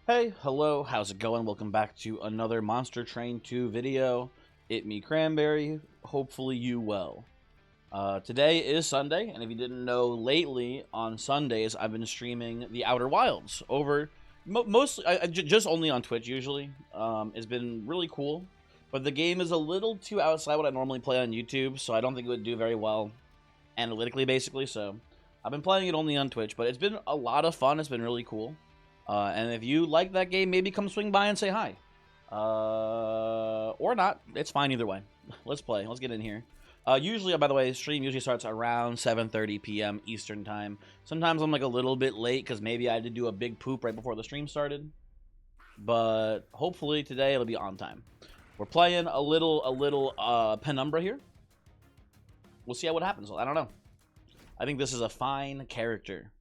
Hey, hello, how's it going? Welcome back to another Monster Train 2 video. It me, Cranberry. Hopefully you well. Today is Sunday, and if you didn't know, lately on Sundays I've been streaming The Outer Wilds over mostly just only on Twitch usually. It's been really cool, but the game is a little too outside what I normally play on YouTube, so I don't think it would do very well analytically, basically. So I've been playing it only on Twitch, but it's been a lot of fun. It's been really cool. And if you like that game, maybe come swing by and say hi. Or not. It's fine either way. Let's play. Let's get in here. Usually, by the way, stream usually starts around 7:30 p.m. Eastern time. Sometimes I'm like a little bit late because maybe I had to do a big poop right before the stream started. But hopefully today it'll be on time. We're playing a little Penumbra here. We'll see what happens. I don't know. I think this is a fine character.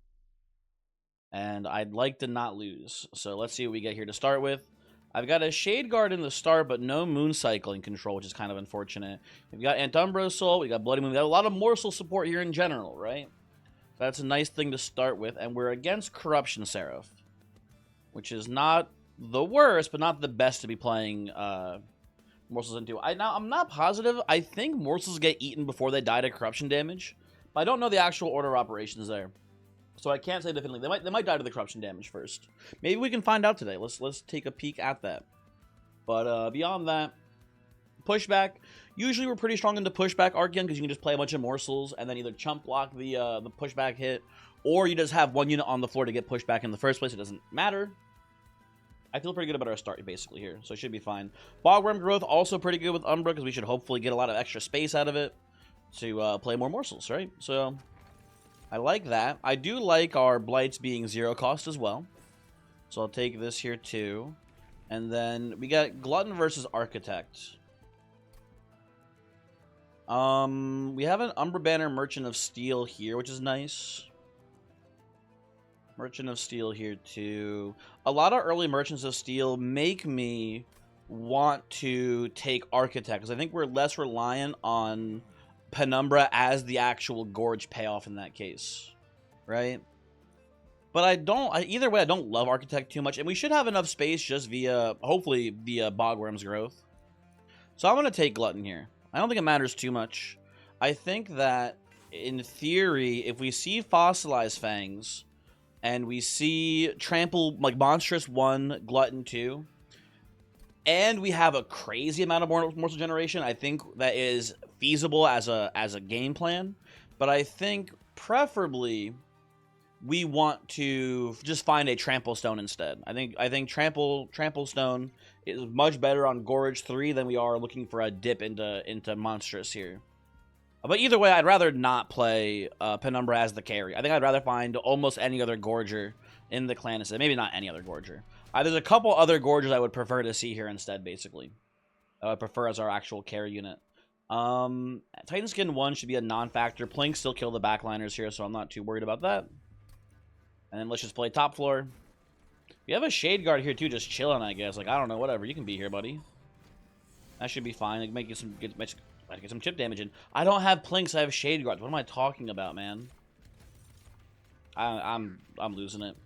And I'd like to not lose. So let's see what we get here to start with. I've got a Shade Guard in the start, but no Moon Cycling control, which is kind of unfortunate. We've got Antumbra Soul, we got Bloody Moon. We got a lot of morsel support here in general, right? That's a nice thing to start with. And we're against Corruption Seraph, which is not the worst, but not the best to be playing morsels into. I'm not positive. I think morsels get eaten before they die to corruption damage, but I don't know the actual order of operations there. So I can't say definitively. They might die to the corruption damage first. Maybe we can find out today. Let's take a peek at that. But beyond that, pushback. Usually we're pretty strong into pushback Archeon because you can just play a bunch of morsels and then either chump block the pushback hit, or you just have one unit on the floor to get pushed back in the first place. It doesn't matter. I feel pretty good about our start basically here, so it should be fine. Bogworm growth also pretty good with Umbra because we should hopefully get a lot of extra space out of it to play more morsels, right? So I like that. I do like our blights being 0 cost as well. So I'll take this here too. And then we got Glutton versus Architect. We have an Umbra Banner Merchant of Steel here, which is nice. Merchant of Steel here too. A lot of early Merchants of Steel make me want to take Architect, because I think we're less reliant on Penumbra as the actual Gorge payoff in that case, right? But either way, I don't love Architect too much, and we should have enough space just hopefully via Bogworm's growth. So I'm going to take Glutton here. I don't think it matters too much. I think that, in theory, if we see Fossilized Fangs, and we see Trample, like Monstrous 1, Glutton 2, and we have a crazy amount of morsel generation, I think that is feasible as a game plan. But I think preferably we want to just find a Trample Stone instead. I think Trample Stone is much better on Gorge 3 than we are looking for a dip into Monstrous here. But either way, I'd rather not play Penumbra as the carry. I think I'd rather find almost any other Gorger in the clan instead. Maybe not any other Gorger. There's a couple other Gorgers I would prefer to see here instead, basically. I would prefer as our actual carry unit. Titan Skin 1 should be a non-factor. Plink still kill the backliners here, so I'm not too worried about that. And then let's just play top floor. We have a Shade Guard here, too, just chilling, I guess. Like, I don't know, whatever. You can be here, buddy. That should be fine. Like, make you some get some chip damage in. I don't have Plinks, I have Shade Guards. What am I talking about, man? I'm losing it.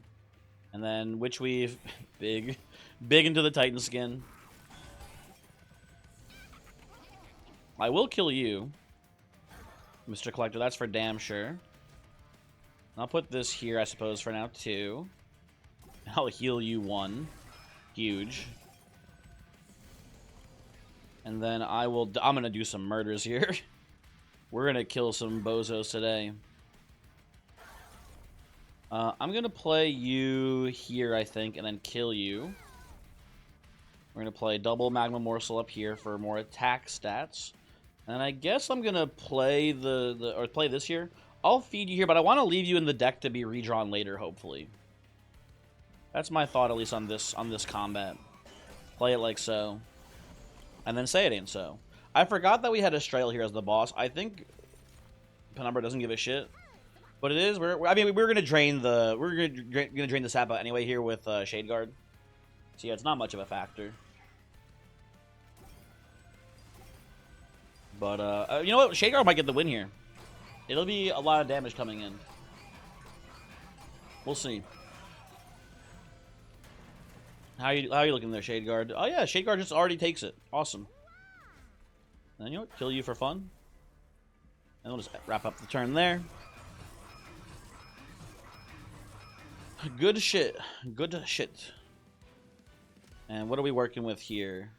And then Witch Weave, big into the Titan Skin. I will kill you, Mr. Collector. That's for damn sure. I'll put this here, I suppose, for now, too. I'll heal you 1. Huge. And then I'm going to do some murders here. We're going to kill some bozos today. I'm going to play you here, I think, and then kill you. We're going to play double Magma Morsel up here for more attack stats. And I guess I'm going to play play this here. I'll feed you here, but I want to leave you in the deck to be redrawn later, hopefully. That's my thought, at least on this combat. Play it like so. And then say it ain't so. I forgot that we had Astrael here as the boss. I think Penumbra doesn't give a shit. But it is. I mean, we're gonna drain the sap out anyway here with Shade Guard. So yeah, it's not much of a factor. But you know what? Shade Guard might get the win here. It'll be a lot of damage coming in. We'll see. How you looking there, Shade Guard? Oh yeah, Shade Guard just already takes it. Awesome. And you know what? Kill you for fun. And we'll just wrap up the turn there. Good shit. Good shit. And what are we working with here?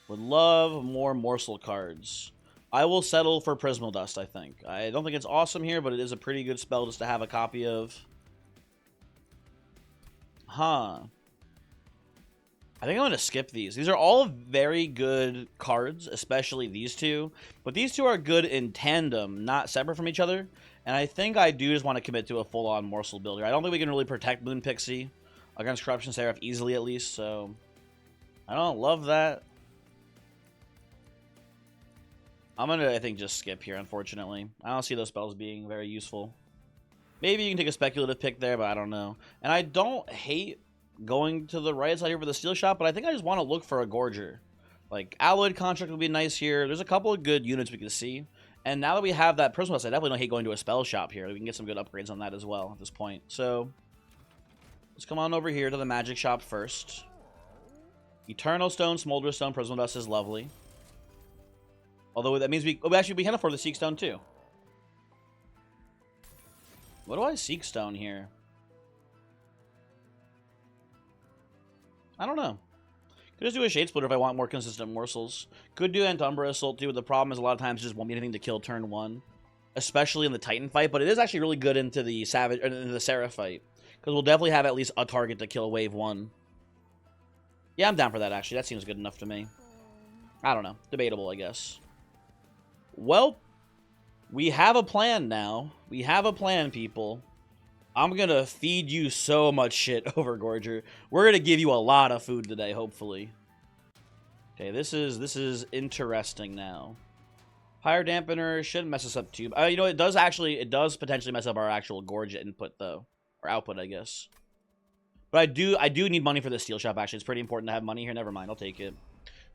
Would love more morsel cards. I will settle for Prismal Dust, I think. I don't think it's awesome here, but it is a pretty good spell just to have a copy of. Huh. I think I'm going to skip these. These are all very good cards, especially these two. But these two are good in tandem, not separate from each other. And I think I do just want to commit to a full-on morsel build here. I don't think we can really protect Moon Pixie against Corruption Seraph easily, at least. So I don't love that. I'm going to, I think, just skip here, unfortunately. I don't see those spells being very useful. Maybe you can take a speculative pick there, but I don't know. And I don't hate going to the right side here for the Steel Shot, but I think I just want to look for a Gorger. Like, Alloyed Construct would be nice here. There's a couple of good units we can see. And now that we have that Prismal Dust, I definitely don't hate going to a Spell Shop here. We can get some good upgrades on that as well at this point. So, let's come on over here to the Magic Shop first. Eternal Stone, Smolder Stone, Prismal Dust is lovely. Although that means we can afford the Seek Stone too. What do I Seek Stone here? I don't know. Could just do a Shade Splitter if I want more consistent morsels. Could do Antumbra Assault too, but the problem is a lot of times it just won't be anything to kill turn 1. Especially in the Titan fight, but it is actually really good into the Savage or into the Seraph fight. Because we'll definitely have at least a target to kill wave 1. Yeah, I'm down for that actually. That seems good enough to me. I don't know. Debatable, I guess. Well, we have a plan now. We have a plan, people. I'm gonna feed you so much shit, Overgorger. We're gonna give you a lot of food today, hopefully. Okay, this is interesting now. Higher dampener shouldn't mess us up too. You know, it does potentially mess up our actual Gorge input though, or output, I guess. But I do need money for the Steel Shop. Actually, it's pretty important to have money here. Never mind, I'll take it.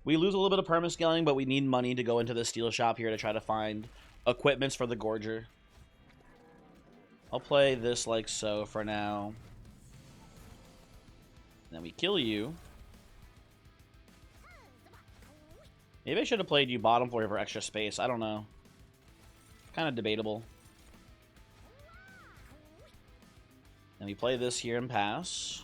We lose a little bit of permascaling, but we need money to go into the Steel Shop here to try to find equipments for the Gorger. I'll play this like so for now. Then we kill you. Maybe I should have played you bottom floor for extra space. I don't know. Kind of debatable. Then we play this here and pass.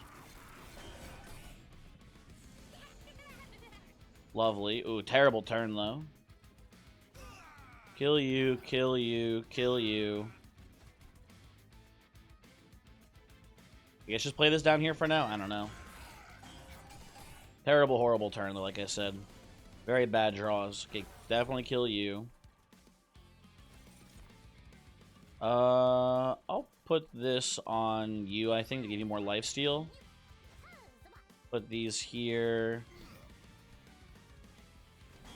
Lovely. Ooh, terrible turn though. Kill you, kill you, kill you. I guess just play this down here for now? I don't know. Terrible, horrible turn, though, like I said. Very bad draws. Okay, definitely kill you. I'll put this on you, I think, to give you more lifesteal. Put these here.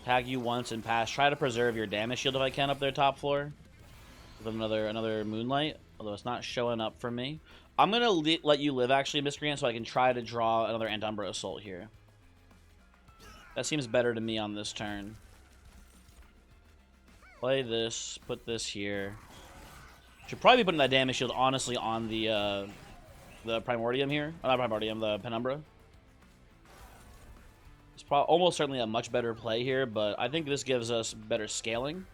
Tag you once and pass. Try to preserve your damage shield if I can up there top floor. With another Moonlight, although it's not showing up for me. I'm going to let you live, actually, Miscreant, so I can try to draw another Antumbra Assault here. That seems better to me on this turn. Play this, put this here. Should probably be putting that damage shield, honestly, on the Primordium here. Oh, not Primordium, the Penumbra. It's almost certainly a much better play here, but I think this gives us better scaling.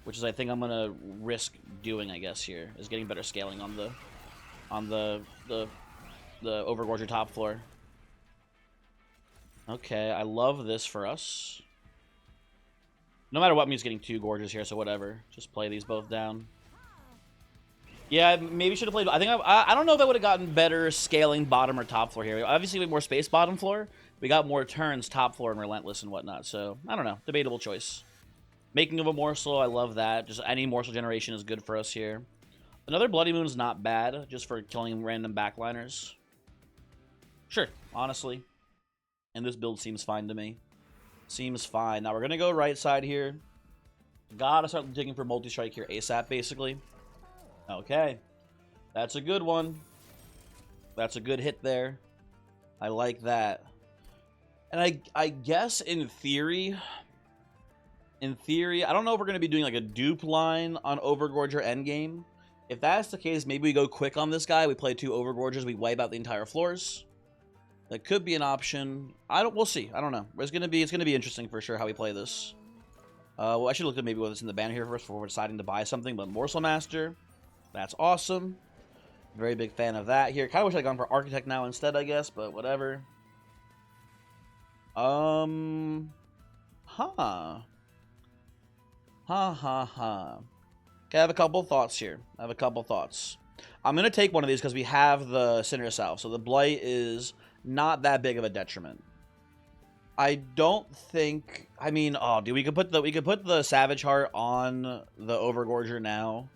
Which is, I think, I'm going to risk doing, I guess, here. Is getting better scaling on the Overgorger top floor. Okay, I love this for us. No matter what, Mew's getting 2 Gorges here, so whatever. Just play these both down. Yeah, maybe should have played. I don't know if I would have gotten better scaling bottom or top floor here. Obviously, we have more space bottom floor. We got more turns top floor and Relentless and whatnot. So I don't know. Debatable choice. Making of a morsel, I love that. Just any morsel generation is good for us here. Another Bloody Moon's not bad, just for killing random backliners. Sure, honestly. And this build seems fine to me. Seems fine. Now we're going to go right side here. Gotta start digging for multi-strike here ASAP, basically. Okay. That's a good one. That's a good hit there. I like that. And I guess in theory, I don't know if we're going to be doing like a dupe line on Overgorger endgame. If that's the case, maybe we go quick on this guy. We play 2 Overgorgers. We wipe out the entire floors. That could be an option. We'll see. I don't know. It's gonna be interesting for sure how we play this. Well, I should look at maybe what's in the banner here first before we're deciding to buy something. But Morsel Master, that's awesome. Very big fan of that here. Kind of wish I'd gone for Architect now instead, I guess, but whatever. Huh. Ha ha ha. Okay, I have a couple thoughts here. I'm going to take one of these because we have the Cinder Salve. So the Blight is not that big of a detriment. I don't think... I mean, oh, dude, we could put the Savage Heart on the Overgorger now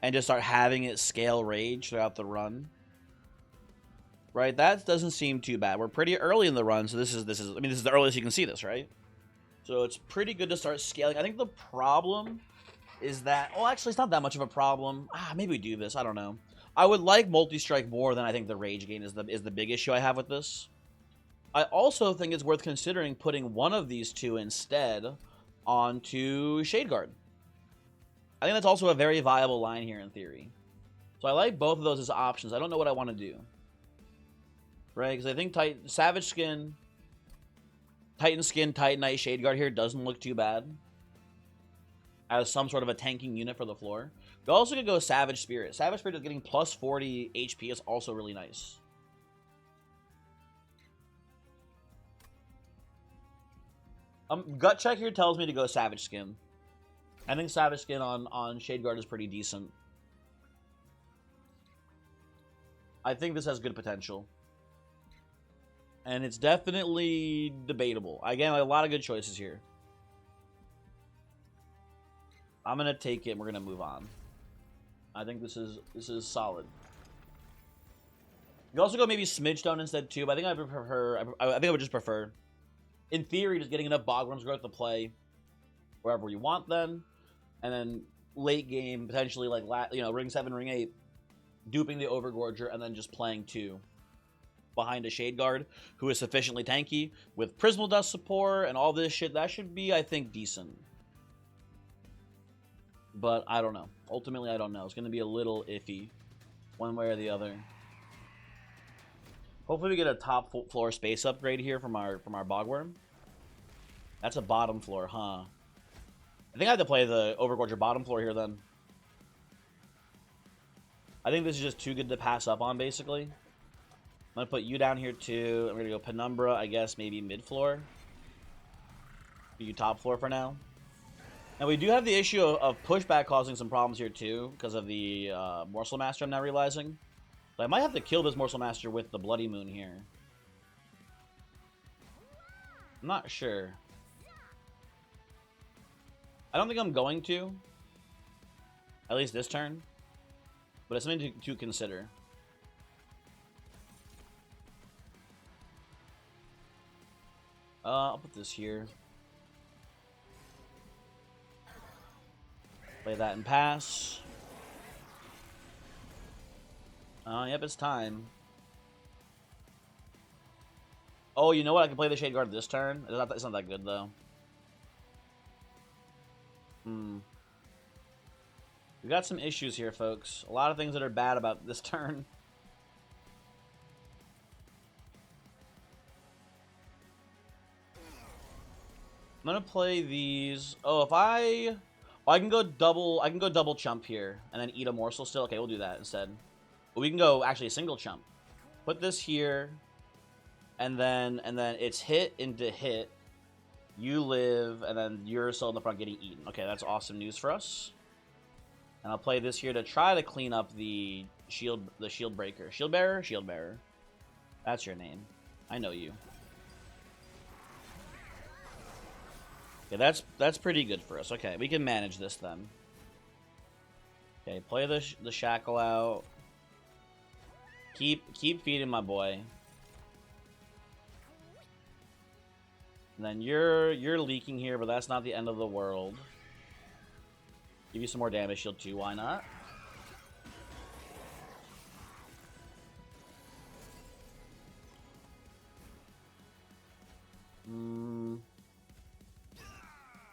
and just start having it scale Rage throughout the run. Right? That doesn't seem too bad. We're pretty early in the run, so this is I mean, this is the earliest you can see this, right? So it's pretty good to start scaling. I think the problem is that... Oh, actually, it's not that much of a problem. Maybe we do this. I don't know. I would like multi-strike more than I think the Rage gain is the big issue I have with this. I also think it's worth considering putting one of these two instead onto Shade Guard. I think that's also a very viable line here in theory. So I like both of those as options. I don't know what I want to do. Right? Because I think Savage Skin, Titan Skin, Titanite, Shade Guard here doesn't look too bad as some sort of a tanking unit for the floor. We also could go Savage Spirit. Savage Spirit is getting plus 40 HP is also really nice. Gut check here tells me to go Savage Skin. I think Savage Skin on Shade Guard is pretty decent. I think this has good potential. And it's definitely debatable. Again, a lot of good choices here. I'm going to take it and we're going to move on. I think this is solid. You can also go maybe Smidgestone instead too, but I think I would just prefer, in theory, just getting enough Bogworm's Growth to play wherever you want then. And then late game, potentially like, Ring 7, Ring 8, duping the Overgorger and then just playing 2 behind a Shade Guard who is sufficiently tanky with Prismal Dust support and all this shit. That should be, I think, decent. But I don't know. Ultimately, I don't know. It's going to be a little iffy one way or the other. Hopefully we get a top floor space upgrade here from our Bogworm. That's a bottom floor, huh? I think I have to play the Overgorger bottom floor here then. I think this is just too good to pass up on, basically. I'm going to put you down here too. I'm going to go Penumbra, I guess, maybe mid-floor. You top floor for now. Now, we do have the issue of pushback causing some problems here, too, because of the Morsel Master, I'm now realizing. But I might have to kill this Morsel Master with the Bloody Moon here. I'm not sure. I don't think I'm going to. At least this turn. But it's something to consider. I'll put this here. Play that and pass. Yep, it's time. Oh, you know what? I can play the Shade Guard this turn. It's not that good, though. We got some issues here, folks. A lot of things that are bad about this turn. I'm gonna play these. Oh, if I... Well, I can go double chump here and then eat a morsel still. Okay, we'll do that instead. But we can go actually a single chump. Put this here, and then it's hit into hit. You live, and then you're still in the front getting eaten. Okay, that's awesome news for us. And I'll play this here to try to clean up the shield breaker. Shield bearer, shield bearer. That's your name. I know you. Okay, that's pretty good for us. Okay, we can manage this then. Okay, play the shackle out. Keep feeding my boy. And then you're leaking here, but that's not the end of the world. Give you some more damage shield too, why not?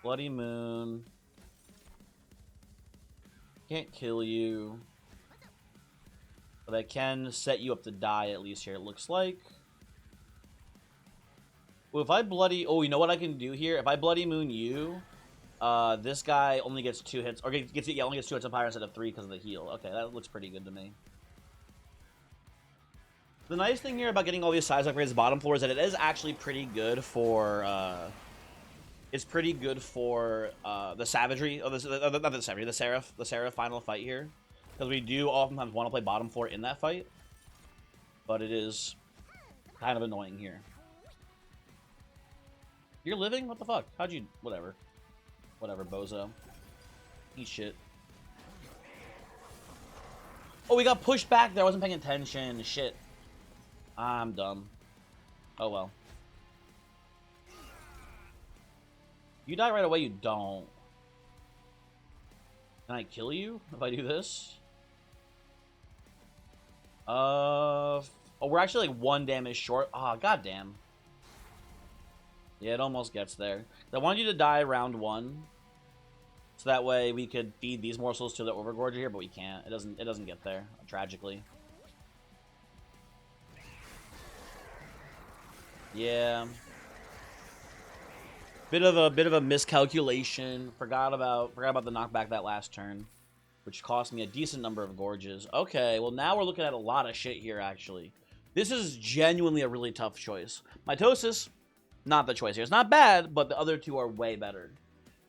Bloody Moon. Can't kill you. But I can set you up to die at least here, it looks like. Well, if I bloody... Oh, you know what I can do here? If I bloody moon you, this guy only gets 2 hits. Or only gets 2 hits of fire instead of 3 because of the heal. Okay, that looks pretty good to me. The nice thing here about getting all these size upgrades bottom floor is that it is actually pretty good for... it's pretty good for the savagery... Oh, not the savagery, the Seraph final fight here. Because we do oftentimes want to play bottom floor in that fight. But it is kind of annoying here. You're living? What the fuck? How'd you... Whatever. Whatever, bozo. Eat shit. Oh, we got pushed back there. I wasn't paying attention. Shit. I'm dumb. Oh, well. You die right away, you don't. Can I kill you if I do this? Oh, we're actually like 1 damage short. Ah, goddamn. Yeah, it almost gets there. I wanted you to die round 1, so that way we could feed these morsels to the Overgorger here, but we can't. It doesn't get there, tragically. Yeah. Bit of a miscalculation. Forgot about the knockback that last turn, which cost me a decent number of gorges. Okay, well now we're looking at a lot of shit here, actually. This is genuinely a really tough choice. Mitosis, not the choice here. It's not bad, but the other 2 are way better.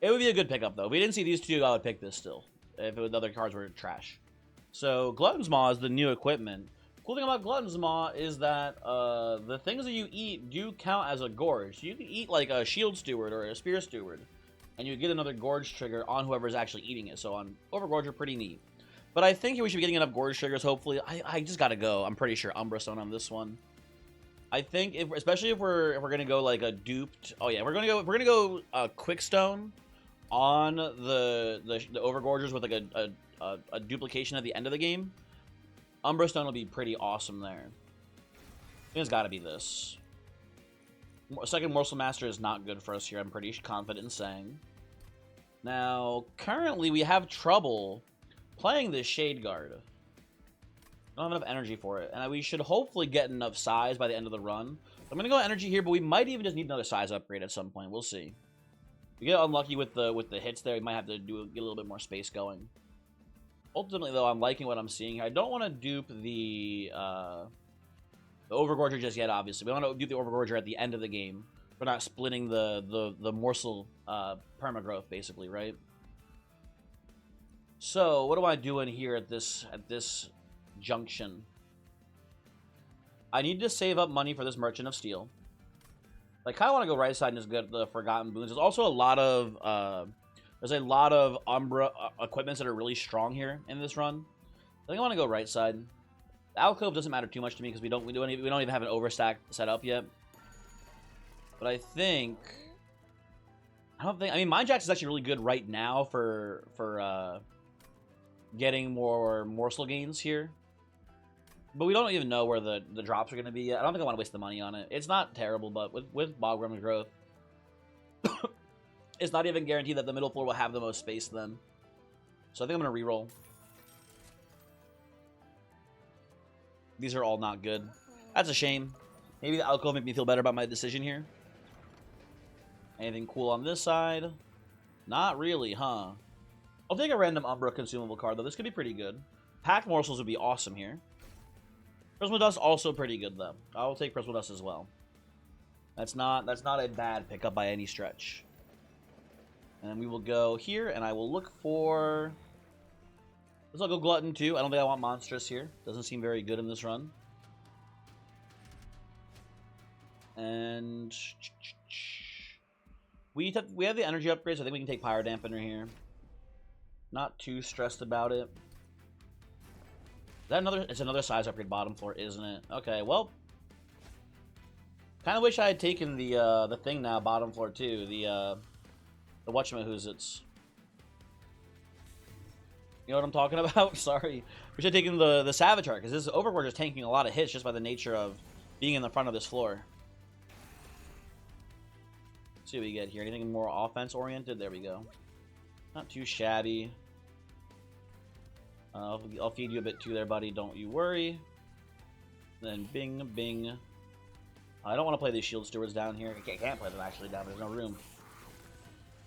It would be a good pickup, though. If we didn't see these 2, I would pick this still, if the other cards were trash. So, Glutton's Maw is the new equipment. Cool thing about Glutton's Maw is that the things that you eat do count as a gorge. You can eat like a Shield Steward or a Spear Steward, and you get another gorge trigger on whoever's actually eating it. So on Overgorger, pretty neat. But I think we should be getting enough gorge triggers, hopefully. I just gotta go. I'm pretty sure Umbra Stone on this one. I think, especially if we're gonna go like a duped... Oh yeah, we're gonna go Quick Stone on the Overgorgers with like a duplication at the end of the game. Umbra Stone will be pretty awesome there. I think it's got to be this. Second Morsel Master is not good for us here, I'm pretty confident in saying. Now, currently we have trouble playing this Shade Guard. I don't have enough energy for it, and we should hopefully get enough size by the end of the run. I'm going to go energy here, but we might even just need another size upgrade at some point. We'll see. If we get unlucky with the hits there, we might have to get a little bit more space going. Ultimately, though, I'm liking what I'm seeing here. I don't want to dupe the Overgorger just yet, obviously. We don't want to dupe the Overgorger at the end of the game. We're not splitting the morsel permagrowth, basically, right? So, what am I doing here at this junction? I need to save up money for this Merchant of Steel. I kind of want to go right side and just get the Forgotten Boons. There's also a lot of... There's a lot of Umbra equipments that are really strong here in this run. I think I want to go right side. The alcove doesn't matter too much to me because we don't even have an overstack set up yet. But I mean, Mind Jax is actually really good right now for getting more morsel gains here. But we don't even know where the drops are going to be yet. I don't think I want to waste the money on it. It's not terrible, but with Bogworm's growth, it's not even guaranteed that the middle floor will have the most space then. So I think I'm going to reroll. These are all not good. That's a shame. Maybe the alcove make me feel better about my decision here. Anything cool on this side? Not really, huh? I'll take a random Umbra consumable card, though. This could be pretty good. Packed Morsels would be awesome here. Prismal Dust also pretty good, though. I will take Prismal Dust as well. That's not a bad pickup by any stretch. And then we will go here, and I will look for... I'll go Glutton, too. I don't think I want Monstrous here. Doesn't seem very good in this run. And... We have the energy upgrades. So I think we can take Pyro Dampener here. Not too stressed about it. Is that another? It's another size upgrade bottom floor, isn't it? Okay, well... Kind of wish I had taken the thing now, bottom floor, too. The whatchamahoozits. You know what I'm talking about? Sorry. We should have taken the Savatar, because this Overgorger is tanking a lot of hits just by the nature of being in the front of this floor. Let's see what we get here. Anything more offense-oriented? There we go. Not too shabby. I'll feed you a bit too there, buddy. Don't you worry. Then bing, bing. I don't want to play these shield stewards down here. I can't play them actually down. There's no room.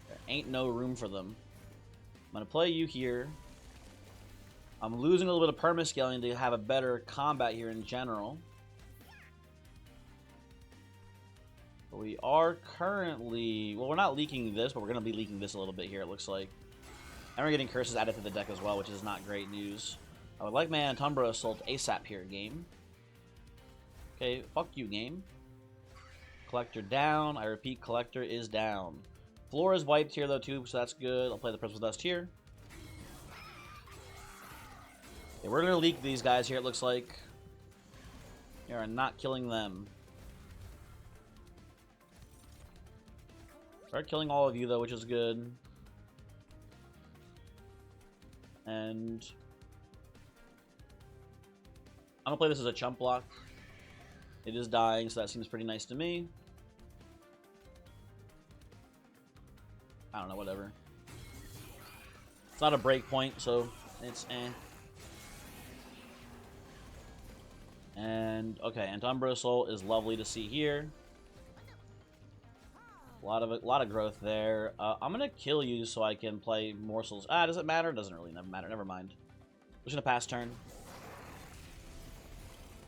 There ain't no room for them. I'm going to play you here. I'm losing a little bit of permascaling to have a better combat here in general. But we are currently... Well, we're not leaking this, but we're going to be leaking this a little bit here, it looks like. And we're getting curses added to the deck as well, which is not great news. I would like my Antumbra Assault ASAP here, game. Okay, fuck you, game. Collector down. I repeat, Collector is down. Floor is wiped here, though, too, so that's good. I'll play the Principal Dust here. Okay, we're going to leak these guys here, it looks like. We are not killing them. Start killing all of you, though, which is good. And I'm going to play this as a chump block. It is dying, so that seems pretty nice to me. I don't know, whatever. It's not a break point, so it's eh. And okay, Antumbra Assault is lovely to see here. A lot of growth there. I'm gonna kill you so I can play morsels. Does it matter? Doesn't really matter. Never mind. I'm just gonna pass turn.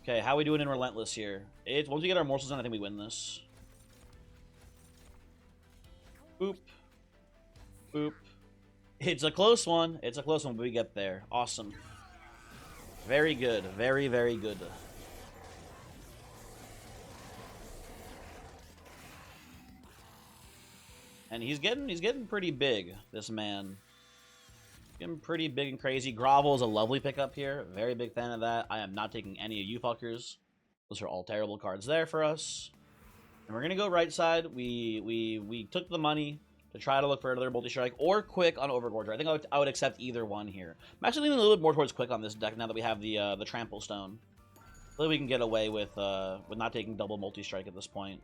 Okay, how are we doing in Relentless here? Once we get our morsels in, I think we win this. Boop. Boop. It's a close one. It's a close one, but we get there. Awesome. Very good. Very, very good. And he's getting pretty big, this man. Getting pretty big and crazy. Grovel is a lovely pickup here. Very big fan of that. I am not taking any of you fuckers. Those are all terrible cards there for us. And we're gonna go right side. We took the money to try to look for another multi-strike or quick on Overgorger. I think I would accept either one here. I'm actually leaning a little bit more towards quick on this deck now that we have the trample stone. Hopefully we can get away with not taking double multi-strike at this point.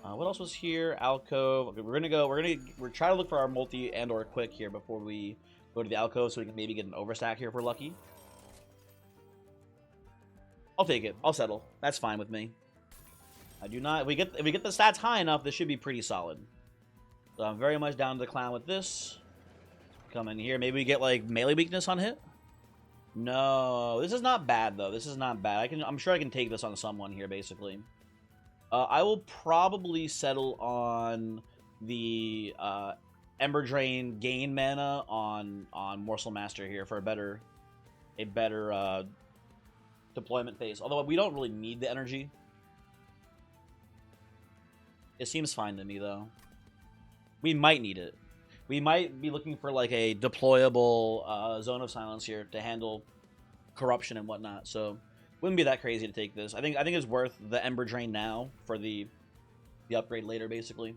What else was here? Alcove. Okay, we're trying to look for our multi and or quick here before we go to the alcove, so we can maybe get an overstack here if we're lucky. I'll take it. I'll settle. That's fine with me. I do not. If we get the stats high enough, this should be pretty solid. So I'm very much down to the clown with this. Come in here. Maybe we get like melee weakness on hit. No, this is not bad though. This is not bad. I'm sure I can take this on someone here basically. I will probably settle on the Ember Drain gain mana on Morsel Master here for a better deployment phase. Although we don't really need the energy. It seems fine to me though. We might need it. We might be looking for like a deployable Zone of Silence here to handle corruption and whatnot. So wouldn't be that crazy to take this. I think it's worth the Ember Drain now for the upgrade later, basically.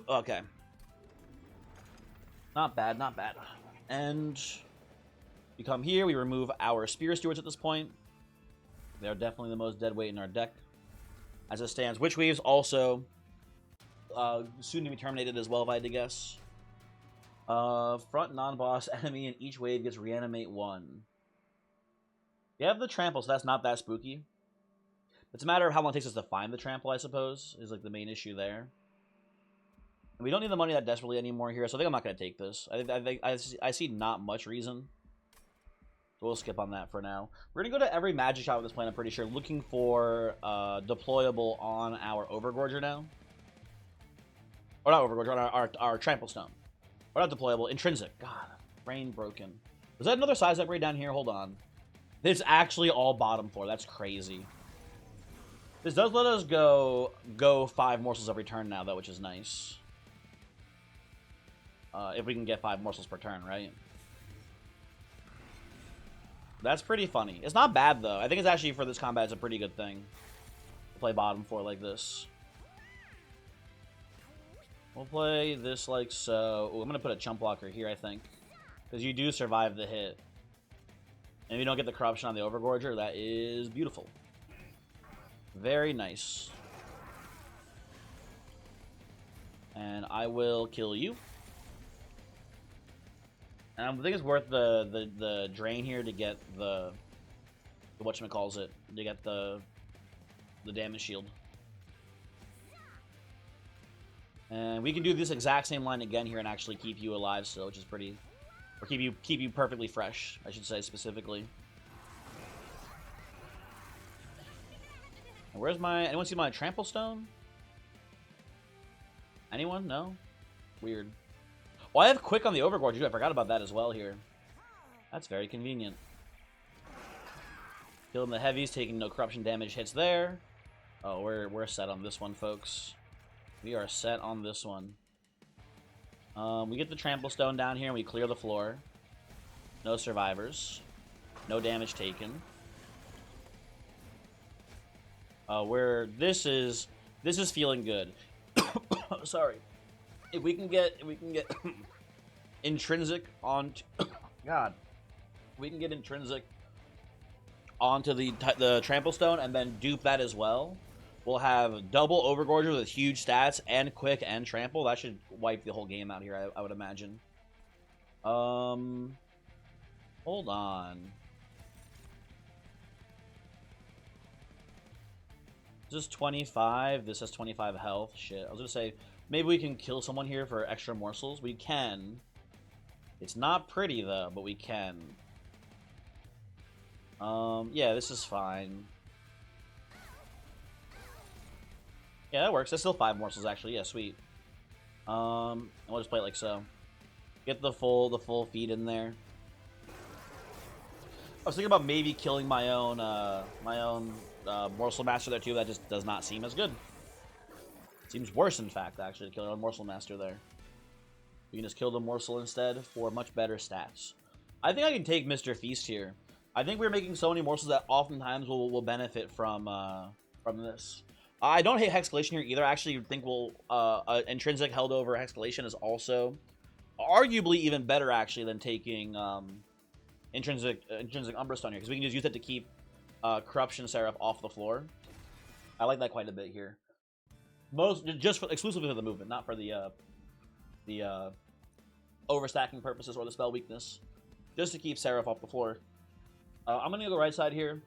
Okay. Not bad, not bad. And we come here, we remove our Spear Stewards at this point. They're definitely the most dead weight in our deck. As it stands, Witch Weave's also soon to be terminated as well, if I had to guess. Front non-boss enemy in each wave gets reanimate 1. You have the trample, so that's not that spooky. It's a matter of how long it takes us to find the trample, I suppose, is like the main issue there. And we don't need the money that desperately anymore here, so I think I'm not going to take this. I see not much reason. So we'll skip on that for now. We're going to go to every magic shop on this planet, I'm pretty sure, looking for deployable on our Overgorger now. Or not Overgorger, on our Trample Stone. Or not deployable, intrinsic. God, brain broken. Was that another size upgrade down here? Hold on. It's actually all bottom floor. That's crazy. This does let us go 5 morsels every turn now, though, which is nice. If we can get 5 morsels per turn, right? That's pretty funny. It's not bad, though. I think it's actually, for this combat, it's a pretty good thing to play bottom floor like this. We'll play this like so. Ooh, I'm going to put a chump blocker here, I think. Because you do survive the hit. And if you don't get the corruption on the Overgorger, that is beautiful. Very nice. And I will kill you. And I think it's worth the drain here to get the whatchamacalls it. They get the damage shield. And we can do this exact same line again here and actually keep you alive still, which is pretty... Or keep you perfectly fresh, I should say, specifically. And where's my... Anyone see my trample stone? Anyone? No? Weird. Oh, I have quick on the Overgorgers. I forgot about that as well here. That's very convenient. Killing the heavies, taking no corruption damage hits there. Oh, we're set on this one, folks. We are set on this one. We get the trample stone down here and we clear the floor. No survivors. No damage taken. This is feeling good. Sorry. If we can get intrinsic on God. We can get intrinsic onto the trample stone and then dupe that as well. We'll have double Overgorgers with huge stats and quick and trample. That should wipe the whole game out here, I would imagine. Hold on. This is 25. This has 25 health. Shit. I was gonna say, maybe we can kill someone here for extra morsels. We can. It's not pretty, though, but we can. Yeah, this is fine. Yeah, that works. That's still 5 morsels, actually. Yeah, sweet. We'll just play it like so. Get the full feed in there. I was thinking about maybe killing my own morsel master there too. That just does not seem as good. Seems worse, in fact, actually, to kill our own morsel master there. We can just kill the morsel instead for much better stats. I think I can take Mr. Feast here. I think we're making so many morsels that oftentimes will benefit from this. I don't hate Hexcalation here either. I actually think intrinsic held over Hexcalation is also arguably even better actually than taking intrinsic Umbra Stone here, because we can just use it to keep Corruption Seraph off the floor. I like that quite a bit here. Exclusively for the movement, not for the overstacking purposes or the spell weakness. Just to keep Seraph off the floor. I'm gonna go right side here.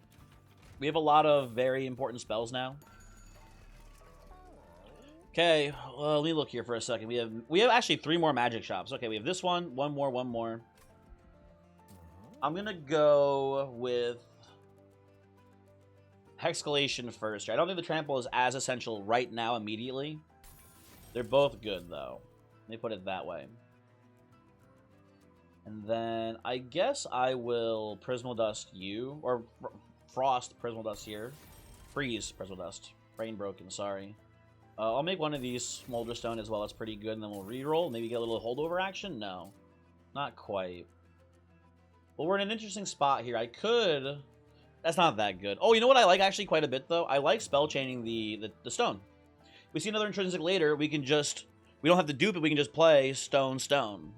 We have a lot of very important spells now. Okay, well, let me look here for a second. We have actually 3 more magic shops. Okay, we have this one more. I'm gonna go with Hexcalation first. I don't think the trample is as essential right now immediately. They're both good though. Let me put it that way. And then I guess I will Prismal Dust you, or Frost Prismal Dust here. Freeze Prismal Dust. Brain broken, sorry. I'll make one of these Smolder Stone as well. That's pretty good. And then we'll reroll. Maybe get a little holdover action? No. Not quite. Well, we're in an interesting spot here. I could... That's not that good. Oh, you know what I like actually quite a bit, though? I like spell chaining the stone. If we see another intrinsic later, we can just... We don't have to dupe it. We can just play stone.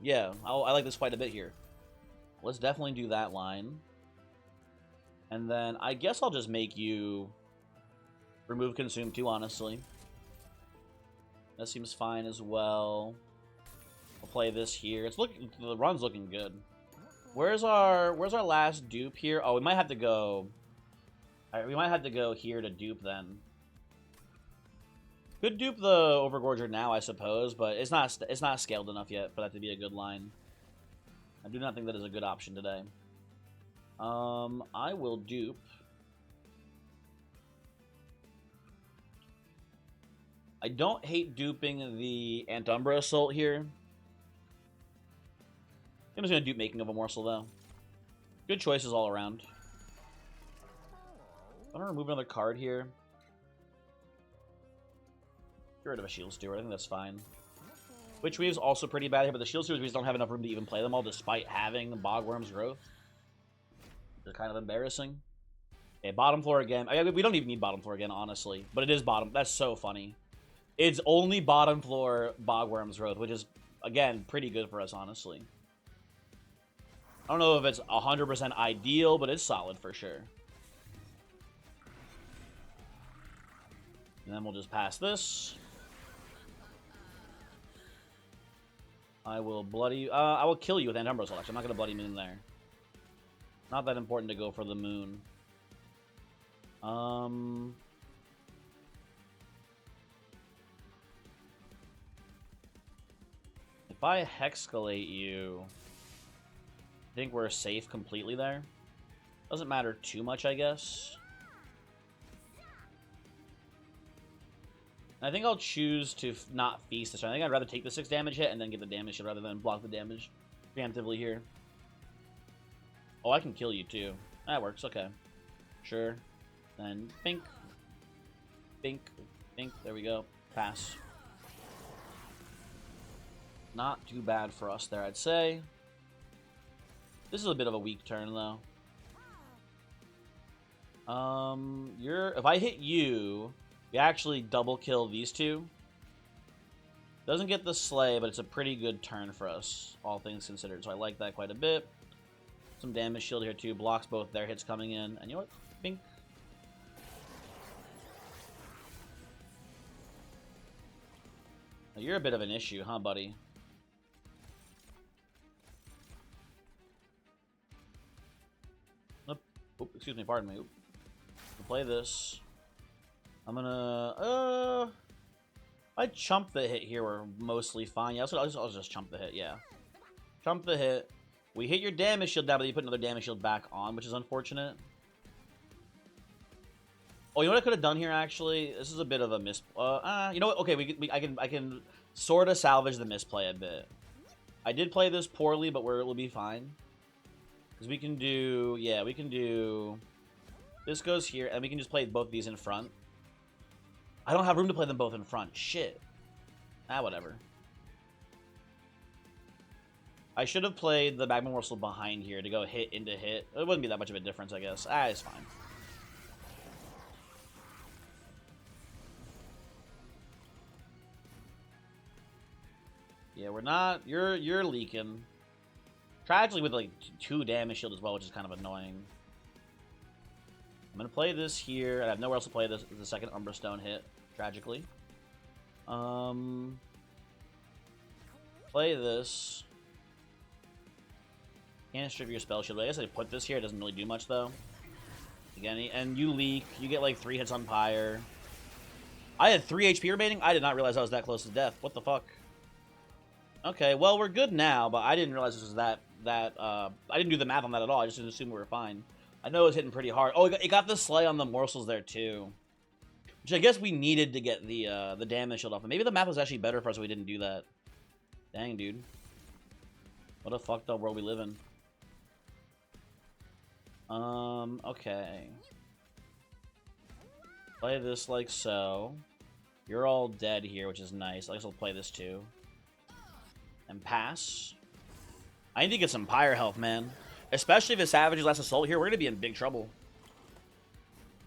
Yeah, I like this quite a bit here. Let's definitely do that line. And then I guess I'll just make you remove consume too, honestly. That seems fine as well. We'll play this here. The run's looking good. Where's our last dupe here? Oh, we might have to go. We might have to go here to dupe then. Could dupe the Overgorger now, I suppose, but it's not scaled enough yet for that to be a good line. I do not think that is a good option today. I will dupe. I don't hate duping the Antumbra Assault here. I'm just going to dupe Making of a Morsel, though. Good choices all around. I'm going to remove another card here. Get rid of a Shield Steward. I think that's fine. Witch Weave's also pretty bad here, but the Shield Stewards, we just don't have enough room to even play them all, despite having Bogworm's Growth. They're kind of embarrassing. Okay, bottom floor again. I mean, we don't even need bottom floor again, honestly. But it is bottom. That's so funny. It's only bottom floor Bogworm's Growth, which is, again, pretty good for us, honestly. I don't know if it's 100% ideal, but it's solid for sure. And then we'll just pass this. I will kill you with Antumbra Assault, actually. I'm not going to Bloody Moon there. Not that important to go for the moon. If I hexcalate you, I think we're safe completely there. Doesn't matter too much, I guess. I think I'll choose to not feast this. I think I'd rather take the 6 damage hit and then get the damage hit rather than block the damage preemptively here. Oh, I can kill you too. That works, okay. Sure. Then bink. Bink. Bink. There we go. Pass. Not too bad for us there, I'd say. This is a bit of a weak turn, though. If I hit you, you actually double kill these two. Doesn't get the slay, but it's a pretty good turn for us, all things considered. So I like that quite a bit. Some damage shield here too, blocks both their hits coming in. And you know what? Bink. Now, you're a bit of an issue, huh, buddy? Oop, excuse me, pardon me. Oop. We'll play this. I'm gonna, I chump the hit here, we're mostly fine. Yeah, I'll just chump the hit, yeah. Chump the hit. We hit your damage shield down, but you put another damage shield back on, which is unfortunate. Oh, you know what I could have done here, actually? This is a bit of a mis... you know what? Okay, I can sort of salvage the misplay a bit. I did play this poorly, but it will be fine. Because we can do... Yeah, we can do... This goes here, and we can just play both these in front. I don't have room to play them both in front. Shit. Ah, whatever. I should have played the Magma Morsel behind here to go hit into hit. It wouldn't be that much of a difference, I guess. Ah, it's fine. Yeah, we're not... You're leaking. Tragically with, like, 2 damage shield as well, which is kind of annoying. I'm gonna play this here. I have nowhere else to play this. The second Umbra Stone hit, tragically. Play this. Can't strip your spell shield. I guess I put this here. It doesn't really do much though. Again, and you leak. You get like 3 hits on Pyre. I had 3 HP remaining. I did not realize I was that close to death. What the fuck? Okay, well we're good now, but I didn't realize this was that. I didn't do the math on that at all. I just assumed we were fine. I know it was hitting pretty hard. Oh, it got the slay on the morsels there too, which I guess we needed to get the damage shield off. And maybe the math was actually better for us if we didn't do that. Dang, dude. What a fucked up world we live in. Okay. Play this like so. You're all dead here, which is nice. I guess I'll play this too. And pass. I need to get some Pyre health, man. Especially if it's Savage's last assault here, we're going to be in big trouble.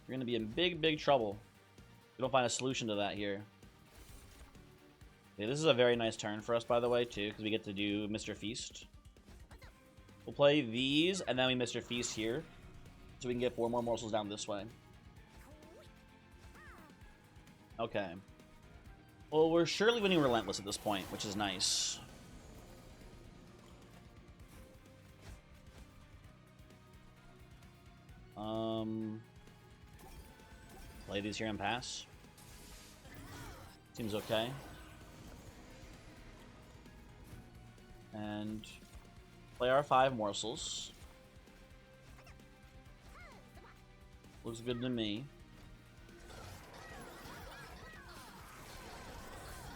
We're going to be in big trouble. We don't find a solution to that here. Okay, this is a very nice turn for us, by the way, too, because we get to do Mr. Feast. We'll play these, and then we Mr. Feast here, so we can get 4 more morsels down this way. Okay. Well, we're surely winning Relentless at this point, which is nice. Play these here and pass. Seems okay. And play our 5 morsels. Looks good to me.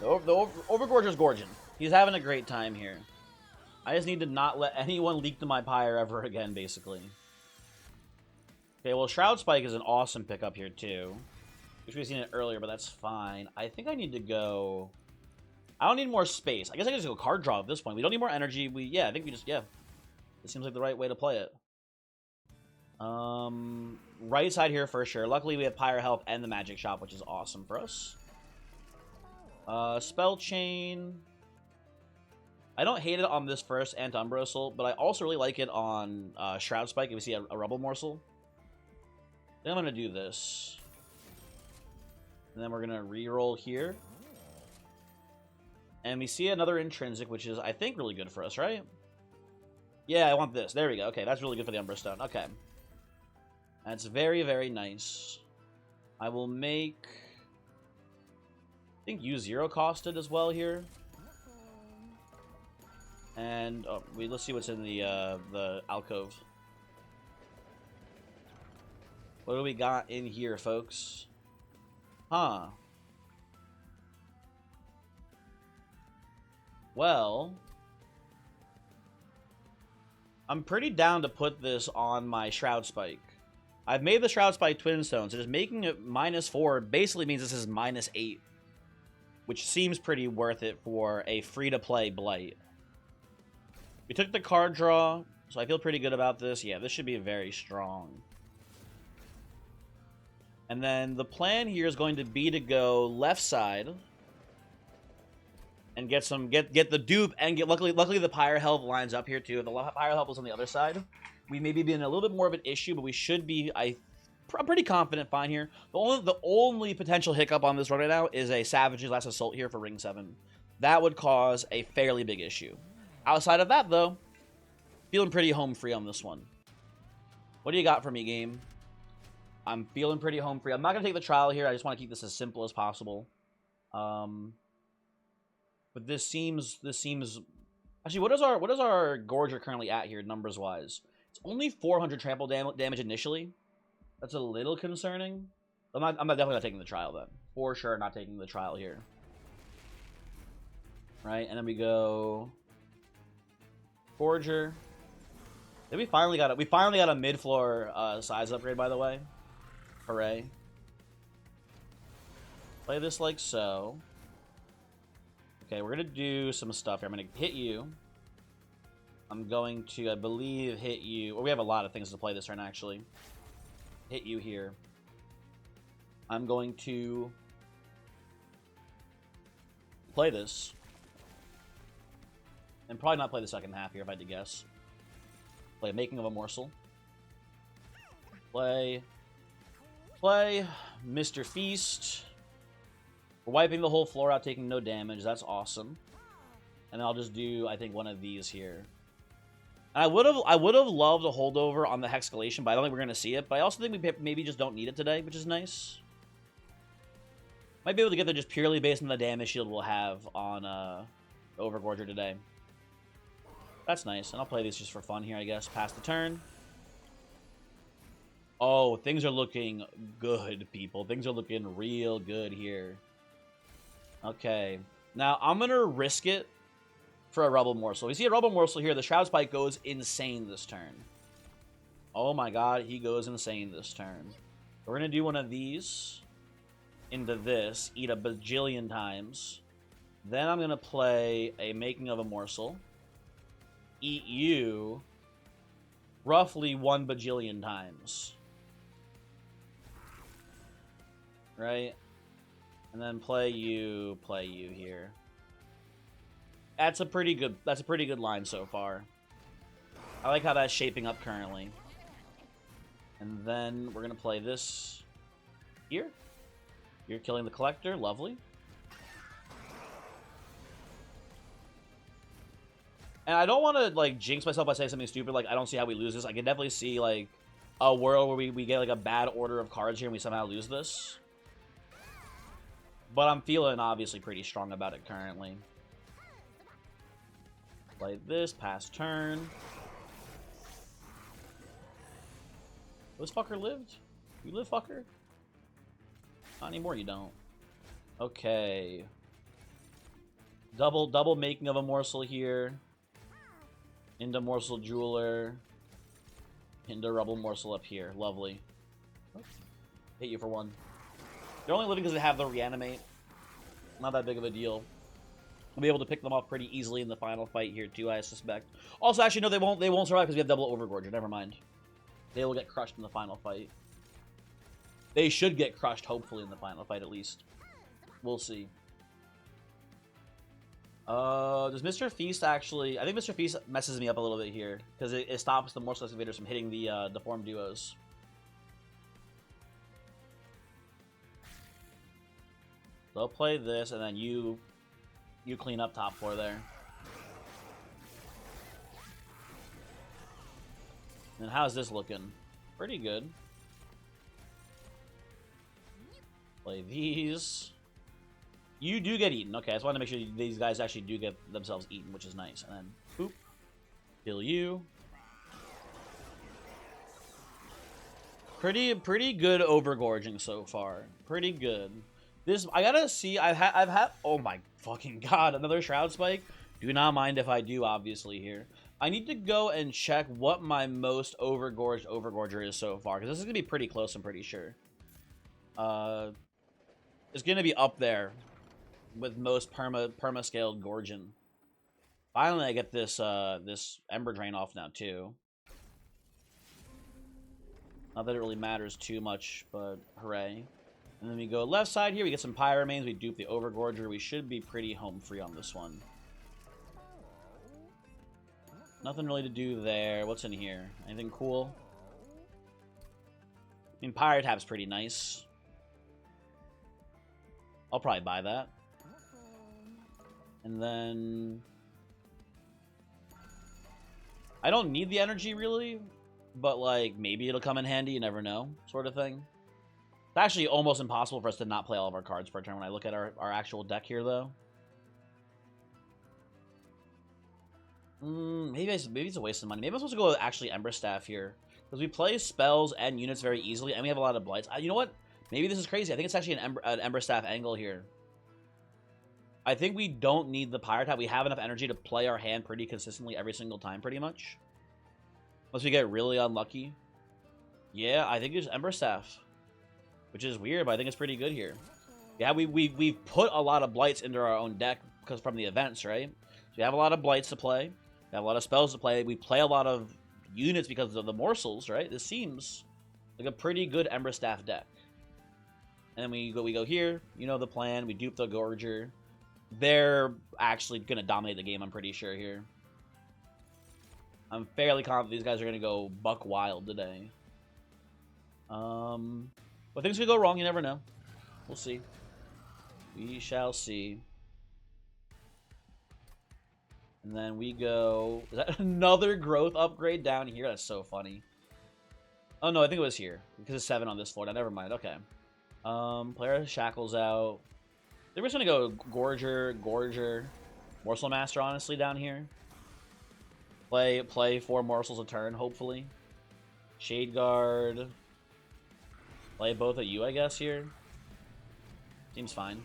The Overgorgers gorging. He's having a great time here. I just need to not let anyone leak to my Pyre ever again, basically. Okay, well, Shroud Spike is an awesome pickup here, too. Wish we'd seen it earlier, but that's fine. I think I need to go... I don't need more space. I guess I can just go card draw at this point. We don't need more energy. I think we just, It seems like the right way to play it. Right side here for sure. Luckily, we have Pyre Health and the Magic Shop, which is awesome for us. Spell Chain. I don't hate it on this first Anti-Umbra Assault, but I also really like it on Shroud Spike if we see a Rubble Morsel. Then I'm going to do this. And then we're going to reroll here. And we see another Intrinsic, which is, I think, really good for us, right? Yeah, I want this. There we go. Okay, that's really good for the Umbra Stone. Okay. That's very, very nice. I will make, I think, U0 costed as well here. And let's see what's in the alcove. What do we got in here, folks? Huh. Well, I'm pretty down to put this on my Shroud Spike. I've made the Shroud Spike Twin Stone, so just making it -4 basically means this is -8. Which seems pretty worth it for a free-to-play Blight. We took the card draw, so I feel pretty good about this. Yeah, this should be very strong. And then the plan here is going to be to go left side and get the dupe and get luckily the Pyre Help lines up here too. If the Pyre Help was on the other side, we may be in a little bit more of an issue, but we should be I'm pretty confident fine here. The only potential hiccup on this run right now is a Savage's Last Assault here for Ring 7. That would cause a fairly big issue. Outside of that, though, feeling pretty home free on this one. What do you got for me, game? I'm feeling pretty home free. I'm not going to take the trial here. I just want to keep this as simple as possible. But this seems... Actually, what is our Gorger currently at here, numbers-wise? It's only 400 trample damage initially. That's a little concerning. I'm definitely not taking the trial, then. For sure not taking the trial here. Right, and then we go... Forger. Then we finally got a mid-floor size upgrade, by the way. Hooray. Play this like so. Okay, we're gonna do some stuff here. I'm gonna hit you. I'm going to, I believe, hit you. Well, we have a lot of things to play this turn, actually. Hit you here. I'm going to play this. And probably not play the second half here, if I had to guess. Play Making of a Morsel. Play Mr. Feast. We're wiping the whole floor out, taking no damage. That's awesome. And I'll just do, I think, one of these here. And I would have loved a holdover on the Hexcalation, but I don't think we're going to see it. But I also think we maybe just don't need it today, which is nice. Might be able to get there just purely based on the damage shield we'll have on Overgorger today. That's nice. And I'll play these just for fun here, I guess. Pass the turn. Oh, things are looking good, people. Things are looking real good here. Okay. Now, I'm going to risk it for a Rubble Morsel. We see a Rubble Morsel here. The Shroud Spike goes insane this turn. Oh my god, he goes insane this turn. We're going to do one of these into this. Eat a bajillion times. Then I'm going to play a Making of a Morsel. Eat you roughly 1 bajillion times. Right? And then play you here. That's a pretty good line so far. I like how that's shaping up currently. And then we're gonna play this here. You're killing the Collector, lovely. And I don't want to like jinx myself by saying something stupid like I don't see how we lose this. I can definitely see like a world where we get like a bad order of cards here and we somehow lose this. But I'm feeling obviously pretty strong about it currently. Play this, pass turn. This fucker lived? You live, fucker? Not anymore, you don't. Okay. Double Making of a Morsel here. Into Morsel Jeweler. Into Rubble Morsel up here. Lovely. Hit you for 1. They're only living because they have the Reanimate. Not that big of a deal. We'll be able to pick them off pretty easily in the final fight here too, I suspect. Also, actually, no, they won't survive because we have double Overgorger. Never mind. They will get crushed in the final fight. They should get crushed, hopefully, in the final fight at least. We'll see. Does Mr. Feast actually... I think Mr. Feast messes me up a little bit here because it stops the Morsel Excavators from hitting the deformed duos. So I'll play this, and then you clean up top 4 there. And how's this looking? Pretty good. Play these. You do get eaten. Okay, I just wanted to make sure these guys actually do get themselves eaten, which is nice. And then, boop. Kill you. Pretty good overgorging so far. Pretty good. This, I gotta see, I've had, oh my fucking god, another Shroud Spike? Do not mind if I do, obviously, here. I need to go and check what my most overgorged Overgorger is so far, because this is gonna be pretty close, I'm pretty sure. It's gonna be up there with most perma-scaled gorging. Finally, I get this, this Ember Drain off now, too. Not that it really matters too much, but hooray. And then we go left side here, we get some Pyramanes, we dupe the Overgorger. We should be pretty home free on this one. Nothing really to do there. What's in here? Anything cool? I mean, Pyre Tap's pretty nice. I'll probably buy that. And then... I don't need the energy, really. But, like, maybe it'll come in handy, you never know, sort of thing. It's actually almost impossible for us to not play all of our cards per turn when I look at our actual deck here, though. Maybe it's a waste of money. Maybe I'm supposed to go with actually Ember Staff here. Because we play spells and units very easily, and we have a lot of blights. You know what? Maybe this is crazy. I think it's actually an Ember Staff angle here. I think we don't need the Pyre Tap. We have enough energy to play our hand pretty consistently every single time, pretty much. Unless we get really unlucky. Yeah, I think it's Ember Staff. Which is weird, but I think it's pretty good here. Yeah, we've put a lot of blights into our own deck because from the events, right? So we have a lot of blights to play. We have a lot of spells to play. We play a lot of units because of the morsels, right? This seems like a pretty good Ember Staff deck. And then we go here. You know the plan. We dupe the Gorger. They're actually going to dominate the game, I'm pretty sure here. I'm fairly confident these guys are going to go buck wild today. But things could go wrong, you never know. We'll see. We shall see. And then we go... Is that another growth upgrade down here? That's so funny. Oh, no, I think it was here. Because it's 7 on this floor. Now, never mind. Okay. Player Shackles out. They're just going to go Gorger, Morsel Master, honestly, down here. Play 4 morsels a turn, hopefully. Shade Guard. Play both of you, I guess, here. Seems fine.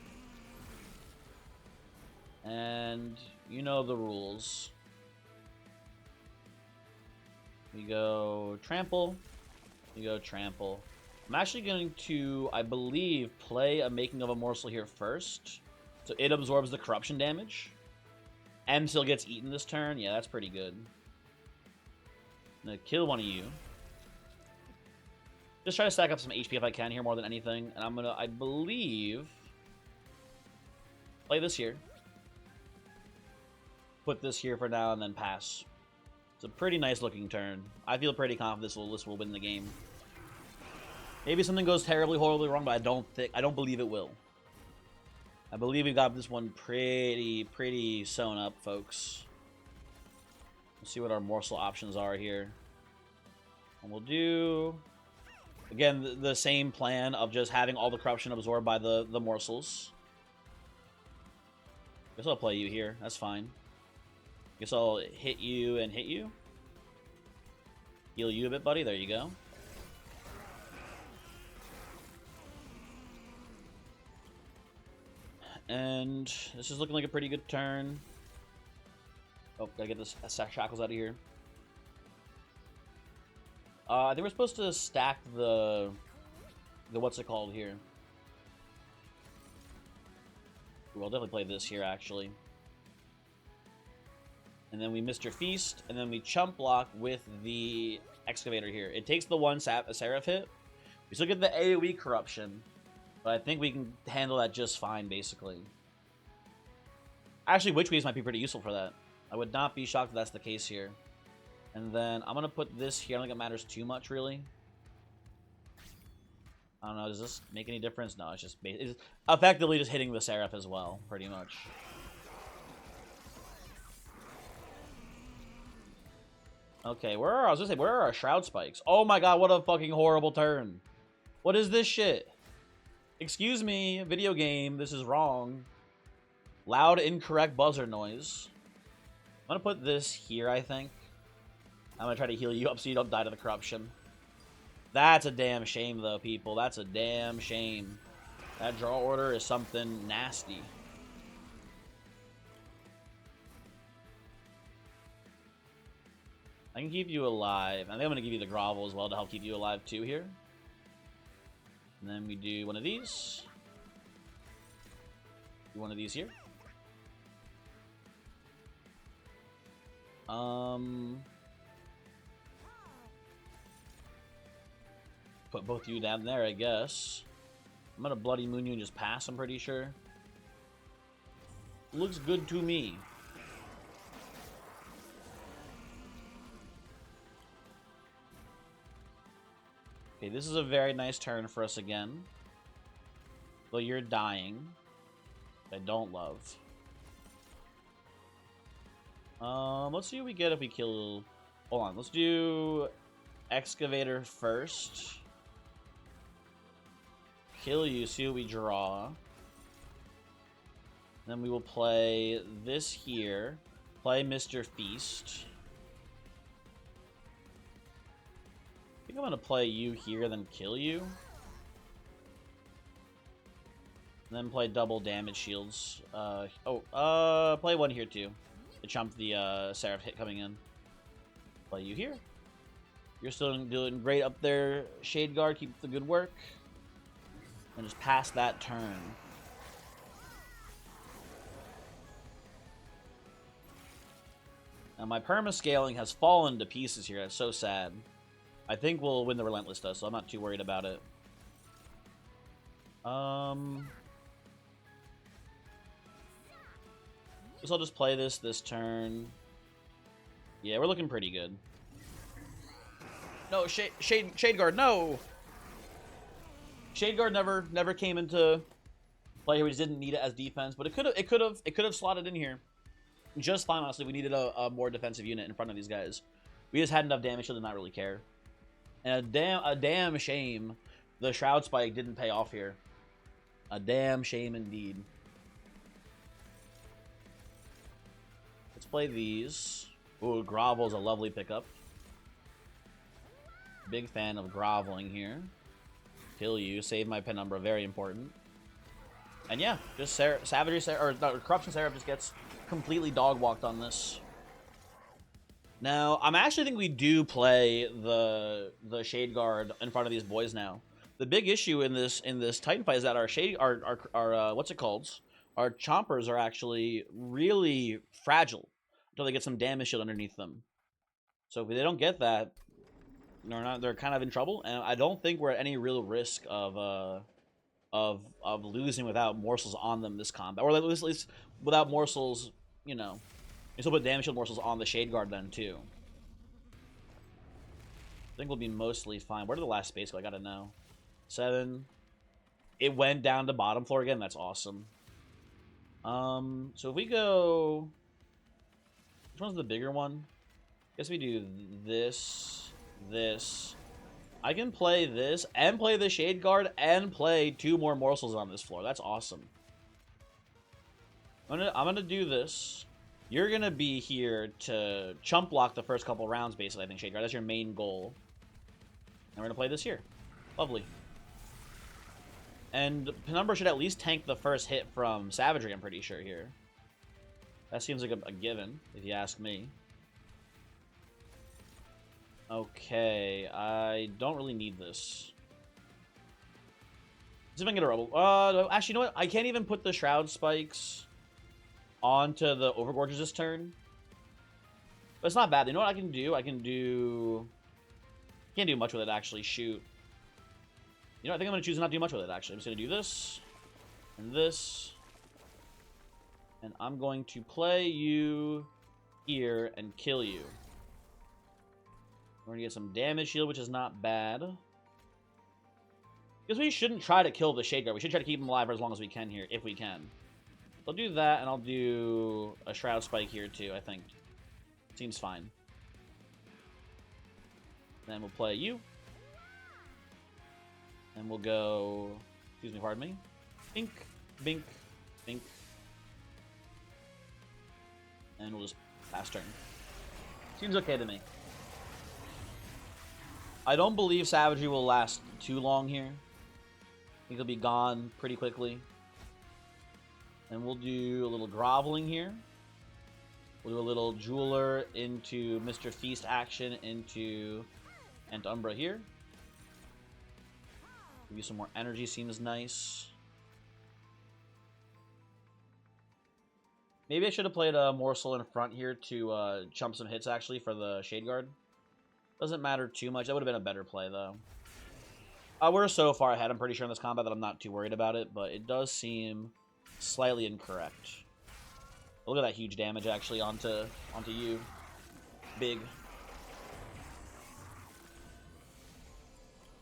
And you know the rules. We go Trample. We go Trample. I'm actually going to, I believe, play a Making of a Morsel here first. So it absorbs the corruption damage. And still gets eaten this turn. Yeah, that's pretty good. I'm going to kill one of you. Just try to stack up some HP if I can here more than anything. And I'm going to, I believe, play this here. Put this here for now and then pass. It's a pretty nice looking turn. I feel pretty confident this will win the game. Maybe something goes terribly, horribly wrong, but I don't believe it will. I believe we got this one pretty sewn up, folks. Let's see what our morsel options are here. And we'll do, again, the same plan of just having all the corruption absorbed by the morsels. Guess I'll play you here. That's fine. Guess I'll hit you and hit you. Heal you a bit, buddy. There you go. And this is looking like a pretty good turn. Oh, gotta get this Shackles out of here. I think we're supposed to stack the what's it called here. We'll definitely play this here, actually. And then we Mr. Feast, and then we chump block with the Excavator here. It takes the one Seraph hit. We still get the AoE corruption, but I think we can handle that just fine, basically. Actually, Witch Weaves might be pretty useful for that. I would not be shocked if that's the case here. And then I'm going to put this here. I don't think it matters too much, really. I don't know. Does this make any difference? No, it's just it's effectively just hitting the Seraph as well, pretty much. Okay, where are our Shroud Spikes? Oh my god, what a fucking horrible turn. What is this shit? Excuse me, video game, this is wrong. Loud, incorrect buzzer noise. I'm gonna put this here, I think. I'm gonna try to heal you up so you don't die to the corruption. That's a damn shame, though, people. That's a damn shame. That draw order is something nasty. I can keep you alive. I think I'm gonna give you the grovel as well to help keep you alive, too, here. And then we do one of these. Do one of these here. Put both you down there, I guess. I'm gonna Bloody Moon you and just pass, I'm pretty sure. Looks good to me. Okay, this is a very nice turn for us again. Though you're dying. I don't love. Let's see what we get if we kill... Hold on, let's do Excavator first. Kill you, see what we draw. Then we will play this here. Play Mr. Feast. I think I'm gonna play you here, then kill you. And then play double damage shields. Play one here too. To chump the Seraph hit coming in. Play you here. You're still doing great up there, Shade Guard. Keep the good work. And just pass that turn. Now my perma-scaling has fallen to pieces here. That's so sad. I think we'll win the Relentless though, so I'm not too worried about it. Guess I'll just play this turn. Yeah, we're looking pretty good. No, Shade Guard, no! Shade Guard never came into play here. We just didn't need it as defense, but it could have slotted in here just fine. Honestly, we needed a more defensive unit in front of these guys. We just had enough damage to not really care. And a damn shame the Shroud Spike didn't pay off here. A damn shame indeed. Let's play these. Ooh, Grovel's a lovely pickup. Big fan of groveling here. Kill you, save my penumbra, very important. And yeah, just Corruption Seraph just gets completely dog walked on this. Now, I'm actually think we do play the Shade Guard in front of these boys now. The big issue in this Titan fight is that our what's it called? Our Chompers are actually really fragile until they get some damage shield underneath them. So if they don't get that, they're kind of in trouble, and I don't think we're at any real risk of losing without morsels on them this combat, or at least without morsels. You know, you still put damage shield morsels on the Shade Guard then too. I think we'll be mostly fine. Where did the last space go? I gotta know. 7. It went down to bottom floor again. That's awesome. So if we go, which one's the bigger one? I guess we do this. I can play this and play the Shade Guard and play 2 more morsels on this floor. That's awesome. I'm gonna do this. You're gonna be here to chump block the first couple rounds, basically. I think Shade Guard. That's your main goal. And we're gonna play this here. Lovely. And Penumbra should at least tank the first hit from Savagery. I'm pretty sure here. That seems like a given, if you ask me. Okay, I don't really need this. Let's see if I can get a rebel. Actually, you know what? I can't even put the Shroud Spikes onto the Overgorgers this turn. But it's not bad. You know what I can do? Can't do much with it, actually. Shoot. You know, I think I'm going to choose not to do much with it, actually. I'm just going to do this. And this. And I'm going to play you here and kill you. We're going to get some damage shield, which is not bad. Because we shouldn't try to kill the Shade Guard. We should try to keep him alive for as long as we can here, if we can. I'll do that, and I'll do a Shroud Spike here, too, I think. Seems fine. Then we'll play you. And we'll go Excuse me, pardon me. Bink, bink, bink. And we'll just pass turn. Seems okay to me. I don't believe Savagery will last too long here. I think he'll be gone pretty quickly. And we'll do a little groveling here. We'll do a little Jeweler into Mr. Feast action into Antumbra here. Give you some more energy, seems nice. Maybe I should have played a Morsel in front here to chump some hits, actually, for the Shade Guard. Doesn't matter too much. That would have been a better play, though. We're so far ahead, I'm pretty sure, in this combat that I'm not too worried about it, but it does seem slightly incorrect. Look at that huge damage, actually, onto you. Big.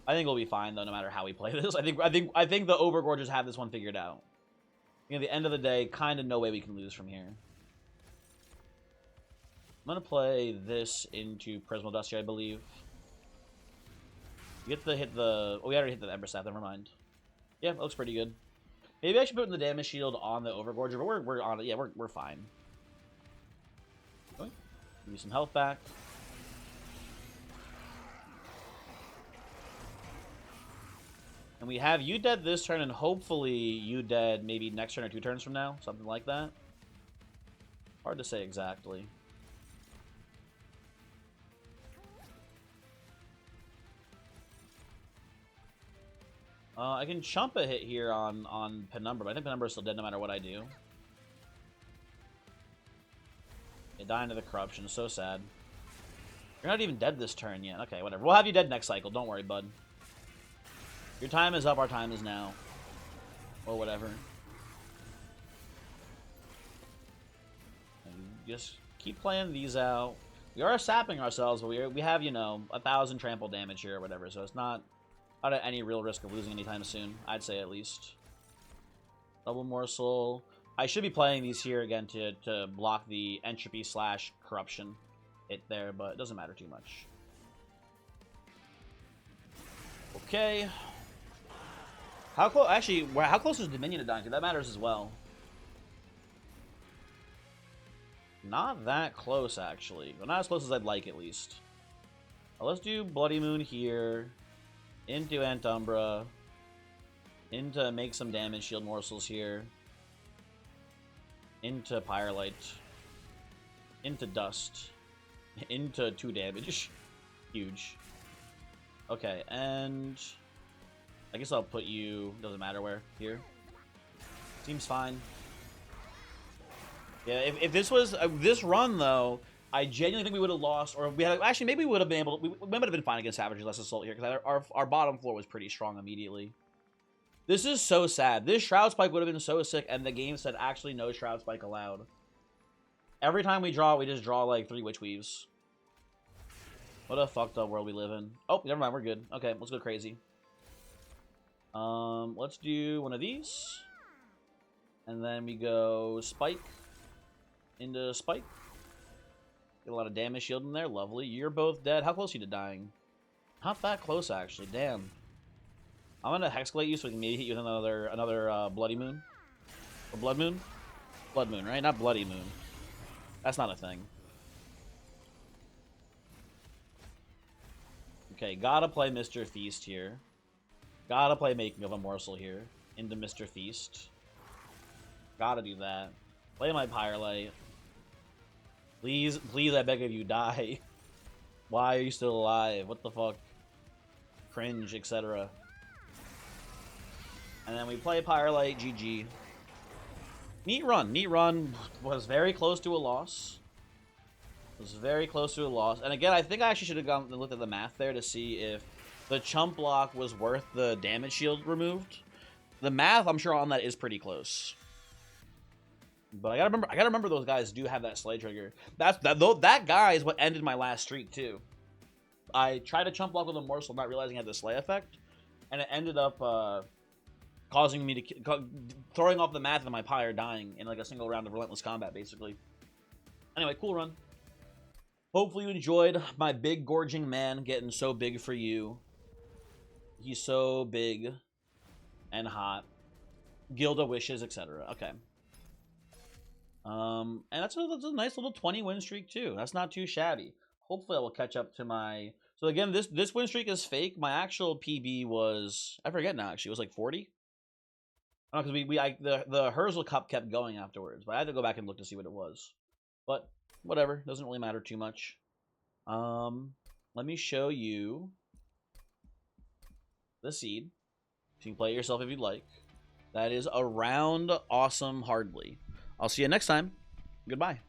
I think we'll be fine, though, no matter how we play this. I think the Overgorgers have this one figured out. You know, at the end of the day, kind of no way we can lose from here. I'm going to play this into Prismal Dust here, I believe. You get to hit the... Oh, we already hit the Ember Staff, never mind. Yeah, that looks pretty good. Maybe I should put in the damage shield on the Overgorger, but we're on it. Yeah, we're fine. Okay. Give me some health back. And we have you dead this turn, and hopefully you dead maybe next turn or 2 turns from now. Something like that. Hard to say exactly. I can chump a hit here on Penumbra, but I think Penumbra is still dead no matter what I do. You die into the corruption. So sad. You're not even dead this turn yet. Okay, whatever. We'll have you dead next cycle. Don't worry, bud. Your time is up. Our time is now. Or whatever. And just keep playing these out. We are sapping ourselves, but we have, you know, 1,000 trample damage here or whatever, so it's not at any real risk of losing anytime soon, I'd say at least. Double Morsel. I should be playing these here again to block the entropy / corruption hit there, but it doesn't matter too much. Okay. How close? Actually, how close is Dominion to dying? That matters as well. Not that close, actually. But not as close as I'd like, at least. Well, let's do Bloody Moon here. Into Antumbra. Into make some damage, shield morsels here. Into Pyrelight. Into Dust. Into 2 damage. Huge. Okay, and I guess I'll put you, doesn't matter where, here. Seems fine. Yeah, if this was, this run though, I genuinely think we would have lost, or we had, actually maybe we would have been able, we might have been fine against Savagery Less Assault here, because our bottom floor was pretty strong immediately. This is so sad. This Shroud Spike would have been so sick, and the game said actually no Shroud Spike allowed. Every time we just draw like 3 Witch Weaves. What a fucked up world we live in. Oh, never mind, we're good. Okay, let's go crazy. Let's do one of these. And then we go Spike. Into Spike. Get a lot of damage shield in there. Lovely. You're both dead. How close are you to dying? Not that close, actually. Damn. I'm gonna Hexclate you so we can maybe hit you with another Bloody Moon. Or Blood Moon? Blood Moon, right? Not Bloody Moon. That's not a thing. Okay, gotta play Mr. Feast here. Gotta play Making of a Morsel here. Into Mr. Feast. Gotta do that. Play my Pyrelight. Please, please, I beg of you, die. Why are you still alive? What the fuck? Cringe, etc. And then we play Pyrelight, GG. Neat run. Neat run. Was very close to a loss. Was very close to a loss. And again, I think I actually should have gone and looked at the math there to see if the chump block was worth the damage shield removed. The math, I'm sure, on that is pretty close. But I gotta remember those guys do have that Slay trigger. That guy is what ended my last streak too. I tried to chump block with a morsel, not realizing it had the Slay effect, and it ended up causing me to throwing off the math of my Pyre dying in like a single round of relentless combat, basically. Anyway, cool run. Hopefully you enjoyed my big gorging man getting so big for you. He's so big. and hot. Gilda wishes, etc. Okay. And that's a nice little 20 win streak too. That's not too shabby. Hopefully I will catch up to my. So again, this win streak is fake. My actual PB was, I forget now. Actually, it was like 40. I don't know, because the Herzl Cup kept going afterwards, but I had to go back and look to see what it was. But whatever, doesn't really matter too much. Let me show you the seed. You can play it yourself if you'd like. That is around awesome hardly. I'll see you next time. Goodbye.